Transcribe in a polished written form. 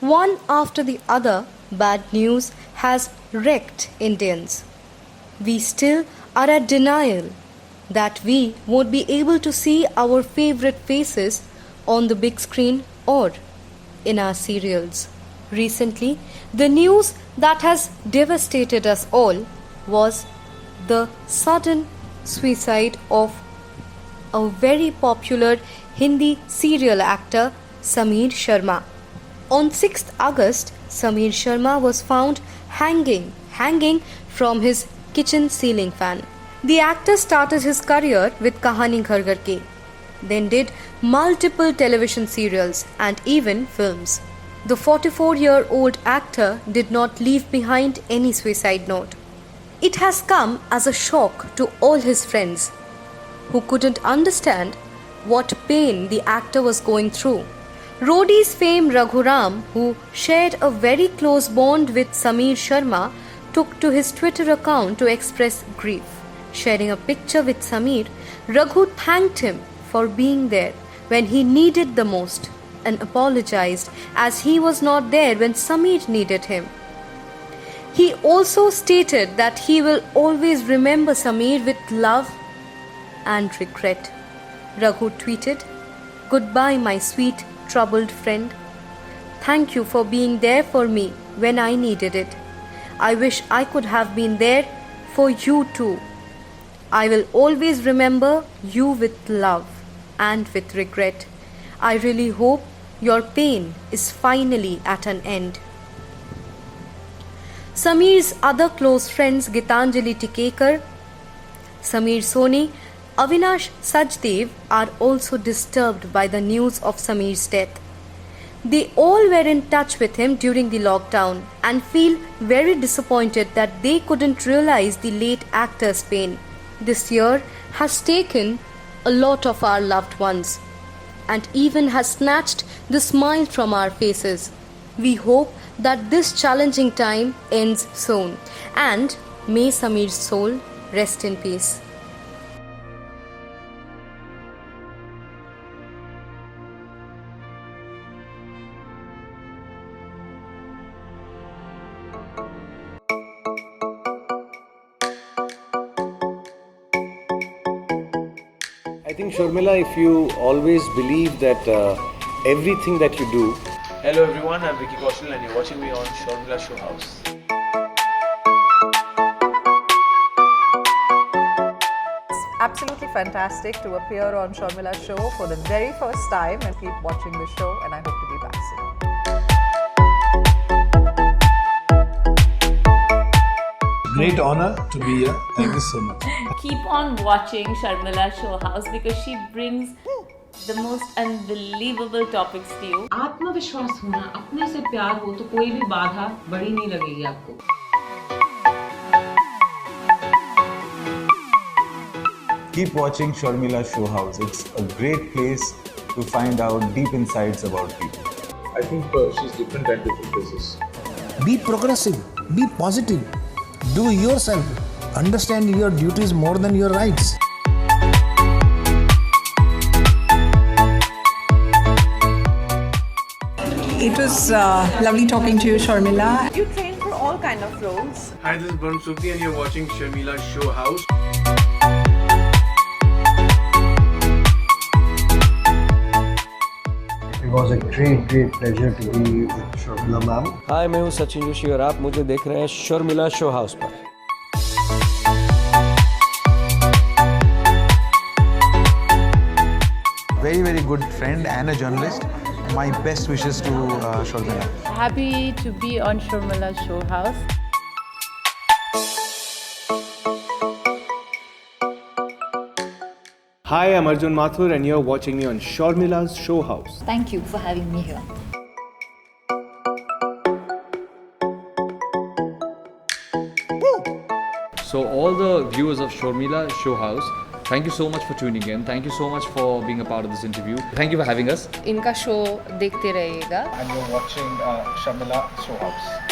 One after the other, bad news has wrecked Indians. We still are at denial that we won't be able to see our favorite faces on the big screen or in our serials. Recently, the news that has devastated us all was the sudden suicide of a very popular Hindi serial actor Sameer Sharma. On 6th August, Sameer Sharma was found hanging from his kitchen ceiling fan. The actor started his career with Kahani Ghar Ghar Ke, then did multiple television serials and even films. The 44-year-old actor did not leave behind any suicide note. It has come as a shock to all his friends, who couldn't understand what pain the actor was going through. Roadies fame Raghuram, who shared a very close bond with Sameer Sharma, took to his Twitter account to express grief. Sharing a picture with Sameer, Raghu thanked him for being there when he needed the most and apologized as he was not there when Sameer needed him. He also stated that he will always remember Sameer with love and regret. Raghu tweeted, "Goodbye, my sweet, troubled friend. Thank you for being there for me when I needed it. I wish I could have been there for you too. I will always remember you with love and with regret. I really hope your pain is finally at an end." Sameer's other close friends Gitanjali Tikekar, Sameer Soni, Avinash Sajdev are also disturbed by the news of Sameer's death. They all were in touch with him during the lockdown and feel very disappointed that they couldn't realize the late actor's pain. This year has taken a lot of our loved ones and even has snatched the smile from our faces. We hope that this challenging time ends soon, and may Sameer's soul rest in peace. I think, Sharmila, if you always believe that everything that you do. Hello everyone, I'm Vicky Kaushal and you're watching me on Sharmila Show House. It's absolutely fantastic to appear on Sharmila Show for the very first time, and keep watching the show, and I hope to be back soon. Great honor to be here. Thank you so much. Keep on watching Sharmila Show House because she brings the most unbelievable topics to you. आत्मविश्वास होना, अपने से प्यार हो तो कोई भी बाधा बड़ी नहीं लगेगी आपको. Keep watching Sharmila Show House. It's a great place to find out deep insights about people. I think she's different at different places. Be progressive, be positive, do yourself, understand your duties more than your rights. It was lovely talking to you, Sharmila. You train for all kind of roles. Hi, this is Varun Sukhi and you're watching Sharmila Show House. It was a great pleasure to be with Sharmila ma'am. Hi, मैं हूँ सचिन जोशी और आप मुझे देख रहे हैं Sharmila show house पर. Very good friend and a journalist. My best wishes to Sharmila. Happy to be on Sharmila Show House. Hi, I'm Arjun Mathur and you're watching me on Sharmila's Show House. Thank you for having me here. So all the viewers of Sharmila Show House, thank you so much for tuning in. Thank you so much for being a part of this interview. Thank you for having us. इनका show देखते रहिएगा. And you're watching Sharmila Show House.